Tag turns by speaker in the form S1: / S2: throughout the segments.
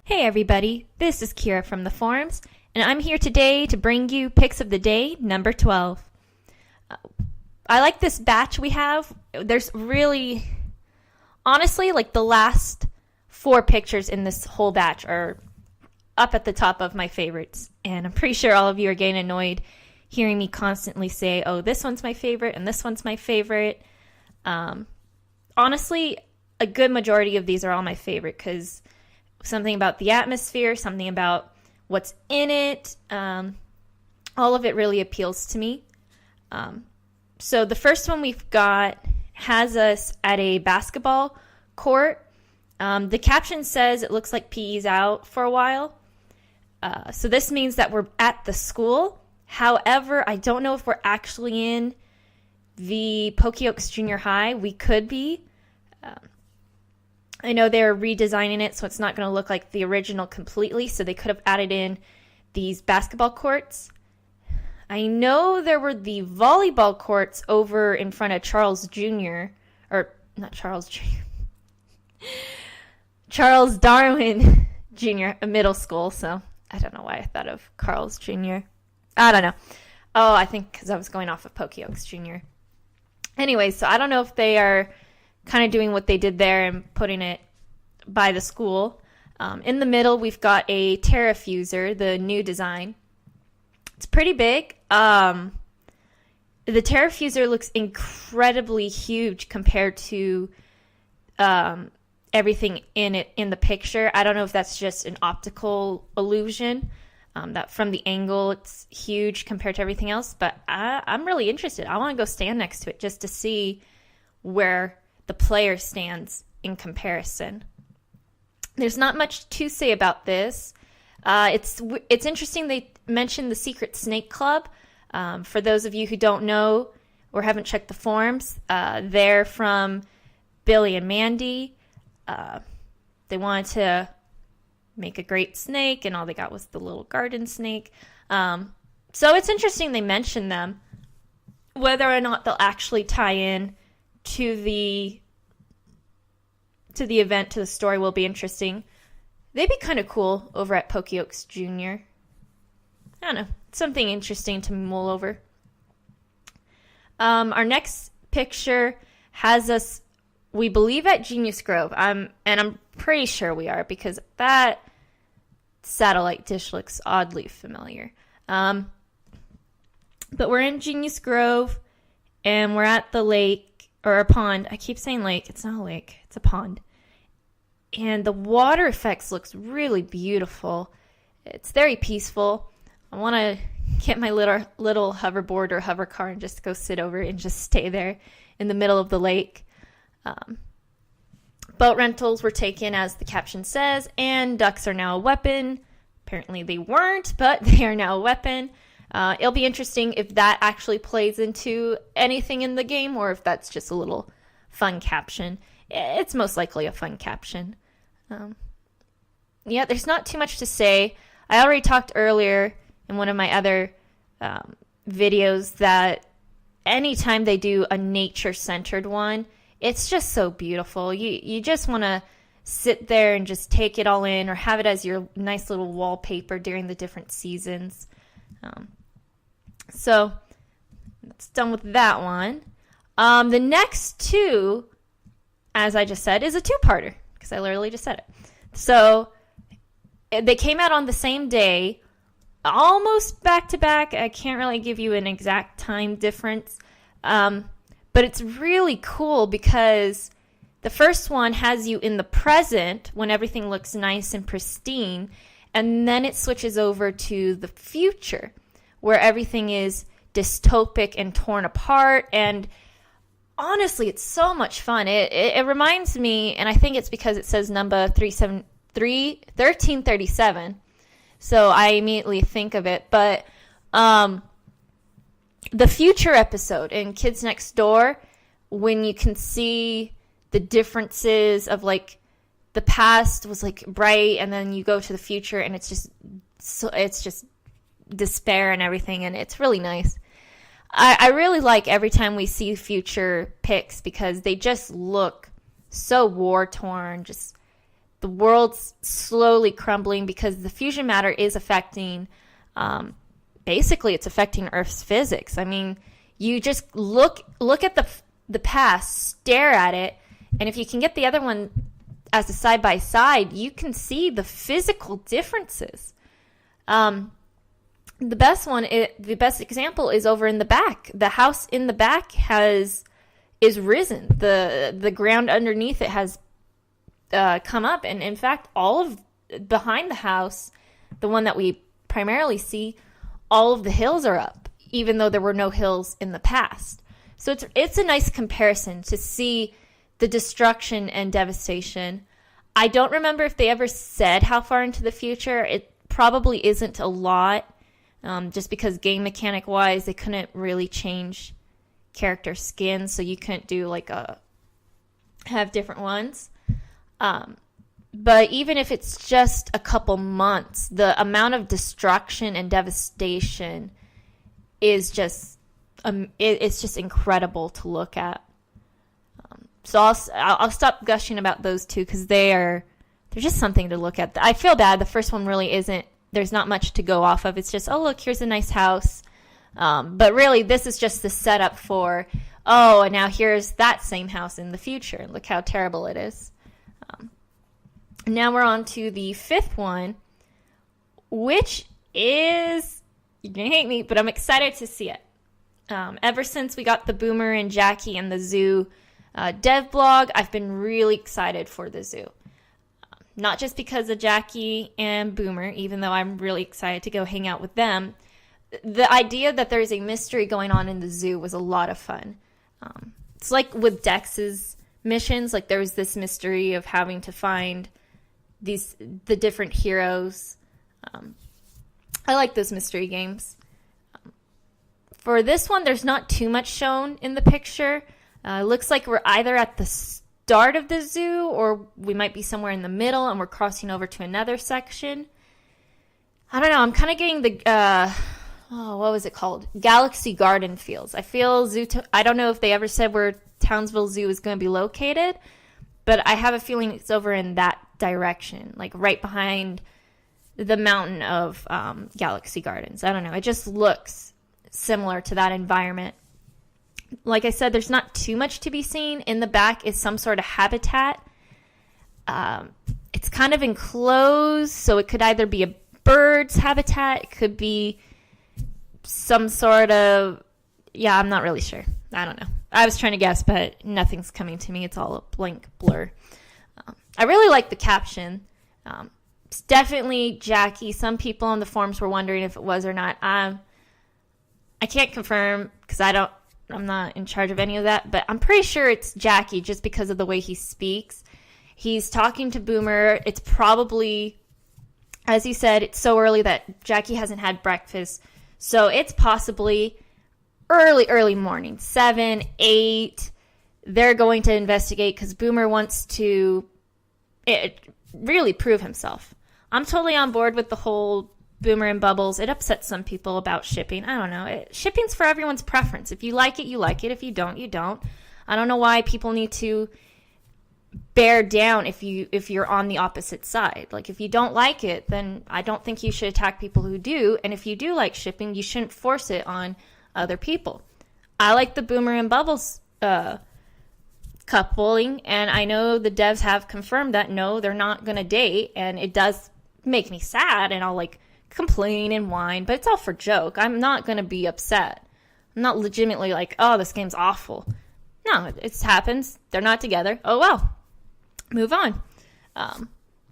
S1: Hey everybody, this is Kira from the forums, and I'm here today to bring you Pics of the Day number 12. I like this batch we have. There's really, honestly, like the last 4 pictures in this whole batch are up at the top of my favorites, and I'm pretty sure all of you are getting annoyed hearing me constantly say, oh, this one's my favorite and this one's my favorite. Honestly, a good majority of these are all my favorite because something about the atmosphere, something about what's in it, all of it really appeals to me. So the first one we've got has us at a basketball court. The caption says it looks like PE's out for a while. So this means that we're at the school. However, I don't know if we're actually in the Pocoyoke Junior High. We could be. I know they're redesigning it, so it's not going to look like the original completely, so they could have added in these basketball courts. I know there were the volleyball courts over in front of Charles Jr., or not Charles Jr., Charles Darwin Jr., a middle school, so I don't know why I thought of Carl's Jr. I don't know. Oh, I think because I was going off of Pocoyoke Jr. Anyway, so I don't know if they are kind of doing what they did there and putting it by the school. In the middle, we've got a terrafuser, the new design. It's pretty big. The terrafuser looks incredibly huge compared to everything in it in the picture. I don't know if that's just an optical illusion, that from the angle it's huge compared to everything else, but I'm really interested. I want to go stand next to it just to see where the player stands in comparison. There's not much to say about this. It's interesting they mentioned the Secret Snake Club. For those of you who don't know or haven't checked the forums, they're from Billy and Mandy. They wanted to make a great snake, and all they got was the little garden snake. So it's interesting they mentioned them. Whether or not they'll actually tie in to the event, to the story, will be interesting. They'd be kind of cool over at Pocoyoke Jr. I don't know. Something interesting to mull over. Our next picture has us, we believe, at Genius Grove. And I'm pretty sure we are because that satellite dish looks oddly familiar. But we're in Genius Grove, and we're at the lake, or a pond. I keep saying lake. It's not a lake. It's a pond. And the water effects looks really beautiful. It's very peaceful. I want to get my little hoverboard or hover car and just go sit over and just stay there in the middle of the lake. Boat rentals were taken, as the caption says, and ducks are now a weapon. Apparently they weren't, but they are now a weapon. It'll be interesting if that actually plays into anything in the game or if that's just a little fun caption. It's most likely a fun caption. Yeah, there's not too much to say. I already talked earlier in one of my other videos that anytime they do a nature-centered one, it's just so beautiful. You just want to sit there and just take it all in, or have it as your nice little wallpaper during the different seasons. So that's done with that one. The next two, as I just said, is a two-parter, because I literally just said it. So they came out on the same day, almost back-to-back. I can't really give you an exact time difference, but it's really cool because the first one has you in the present when everything looks nice and pristine, and then it switches over to the future where everything is dystopic and torn apart. And honestly, it's so much fun. It reminds me, and I think it's because it says number 1337, so I immediately think of it. But the future episode in Kids Next Door, when you can see the differences of, like, the past was like bright, and then you go to the future and it's just despair and everything, and it's really nice. I really like every time we see future pics because they just look so war-torn. Just the world's slowly crumbling because the fusion matter is affecting, basically it's affecting Earth's physics. I mean, you just look at the past, stare at it, and if you can get the other one as a side by side, you can see the physical differences. The best example is over in the back. The house in the back is risen. The ground underneath it has come up, and in fact, all of behind the house, the one that we primarily see, all of the hills are up, even though there were no hills in the past. So it's a nice comparison to see the destruction and devastation. I don't remember if they ever said how far into the future. It probably isn't a lot, just because game mechanic wise, they couldn't really change character skin, so you couldn't do have different ones. But even if it's just a couple months, the amount of destruction and devastation is just it's just incredible to look at. So I'll stop gushing about those two because they're just something to look at. I feel bad. The first one really isn't. There's not much to go off of. It's just, oh, look, here's a nice house. But really, this is just the setup for, oh, and now here's that same house in the future. Look how terrible it is. Now we're on to the fifth one, which is, you're going to hate me, but I'm excited to see it. Ever since we got the Boomer and Jackie and the zoo dev blog, I've been really excited for the zoo. Not just because of Jackie and Boomer, even though I'm really excited to go hang out with them. The idea that there's a mystery going on in the zoo was a lot of fun. It's like with Dex's missions, like there was this mystery of having to find the different heroes. I like those mystery games. For this one, there's not too much shown in the picture. It looks like we're either at the start of the zoo or we might be somewhere in the middle and we're crossing over to another section. I don't know. I'm kind of getting the, what was it called? Galaxy Garden feels. I feel I don't know if they ever said where Townsville Zoo is going to be located, but I have a feeling it's over in that direction, like right behind the mountain of Galaxy Gardens. I don't know. It just looks similar to that environment. Like I said, there's not too much to be seen. In the back is some sort of habitat. It's kind of enclosed, so it could either be a bird's habitat, it could be some sort of, I'm not really sure. I don't know. I was trying to guess, but nothing's coming to me. It's all a blank blur. I really like the caption. It's definitely Jackie. Some people on the forums were wondering if it was or not. I can't confirm because I'm not in charge of any of that, but I'm pretty sure it's Jackie just because of the way he speaks. He's talking to Boomer. It's probably, as he said, it's so early that Jackie hasn't had breakfast. So it's possibly early morning, 7, 8. They're going to investigate because Boomer wants to really prove himself. I'm totally on board with the whole Boomer and Bubbles. It upsets some people about shipping. I don't know. Shipping's for everyone's preference. If you like it, you like it. If you don't, you don't. I don't know why people need to bear down if you're on the opposite side. Like, if you don't like it, then I don't think you should attack people who do. And if you do like shipping, you shouldn't force it on other people. I like the Boomer and Bubbles coupling, and I know the devs have confirmed that no, they're not going to date, and it does make me sad, and I'll complain and whine, but it's all for joke. I'm not going to be upset. I'm not legitimately like, oh, this game's awful. No, it happens. They're not together. Oh, well. Move on.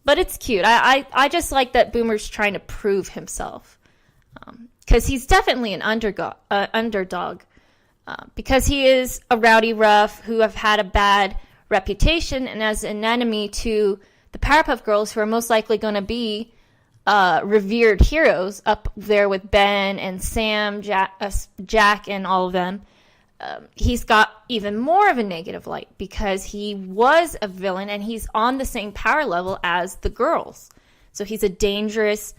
S1: But it's cute. I just like that Boomer's trying to prove himself. Because he's definitely an underdog. Because he is a rowdy rough who have had a bad reputation and as an enemy to the Powerpuff Girls, who are most likely going to be revered heroes up there with Ben and Sam, Jack and all of them. He's got even more of a negative light because he was a villain and he's on the same power level as the girls. So he's a dangerous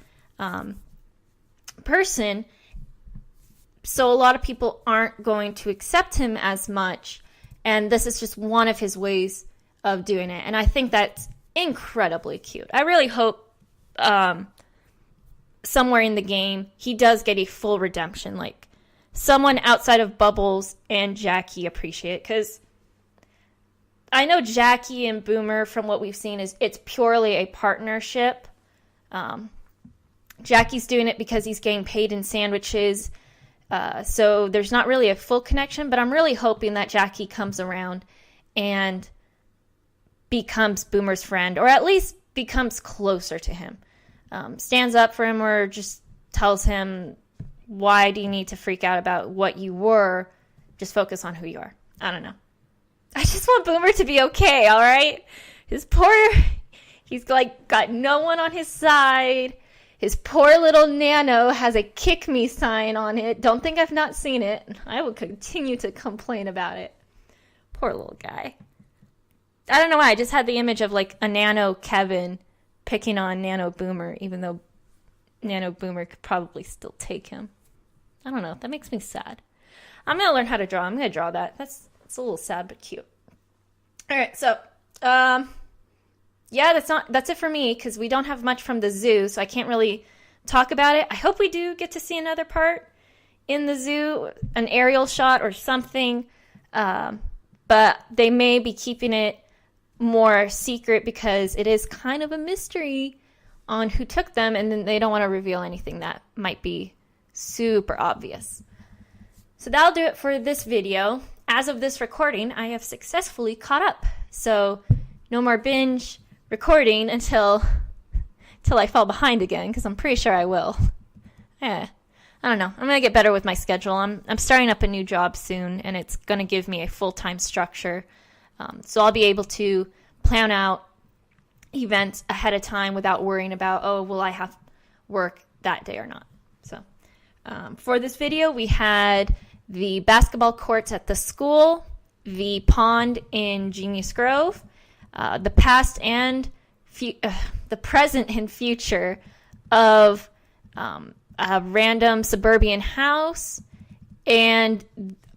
S1: person. So a lot of people aren't going to accept him as much. And this is just one of his ways of doing it. And I think that's incredibly cute. I really hope somewhere in the game he does get a full redemption. Like, someone outside of Bubbles and Jackie appreciate it, because I know Jackie and Boomer, from what we've seen, it's purely a partnership. Jackie's doing it because he's getting paid in sandwiches, so there's not really a full connection, but I'm really hoping that Jackie comes around and becomes Boomer's friend, or at least becomes closer to him. Stands up for him, or just tells him, why do you need to freak out about what you were? Just focus on who you are. I don't know. I just want Boomer to be okay, all right? He's like got no one on his side. His poor little Nano has a kick me sign on it. Don't think I've not seen it. I will continue to complain about it. Poor little guy. I don't know why. I just had the image of like a Nano Kevin picking on Nano Boomer, even though Nano Boomer could probably still take him. I don't know. That makes me sad. I'm going to learn how to draw. I'm going to draw that. It's a little sad but cute. All right, so yeah, that's it for me, because we don't have much from the zoo, so I can't really talk about it. I hope we do get to see another part in the zoo, an aerial shot or something, but they may be keeping it more secret because it is kind of a mystery on who took them, and then they don't want to reveal anything that might be super obvious. So that'll do it for this video. As of this recording, I have successfully caught up, so no more binge recording until I fall behind again, because I'm pretty sure I will. I don't know. I'm going to get better with my schedule. I'm starting up a new job soon, and it's going to give me a full-time structure. So I'll be able to plan out events ahead of time without worrying about, oh, will I have work that day or not? So for this video, we had the basketball courts at the school, the pond in Genius Grove, the past and the present and future of a random suburban house, and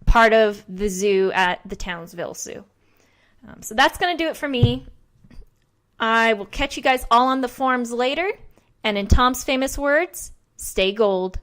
S1: part of the zoo at the Townsville Zoo. So that's going to do it for me. I will catch you guys all on the forums later. And in Tom's famous words, stay gold.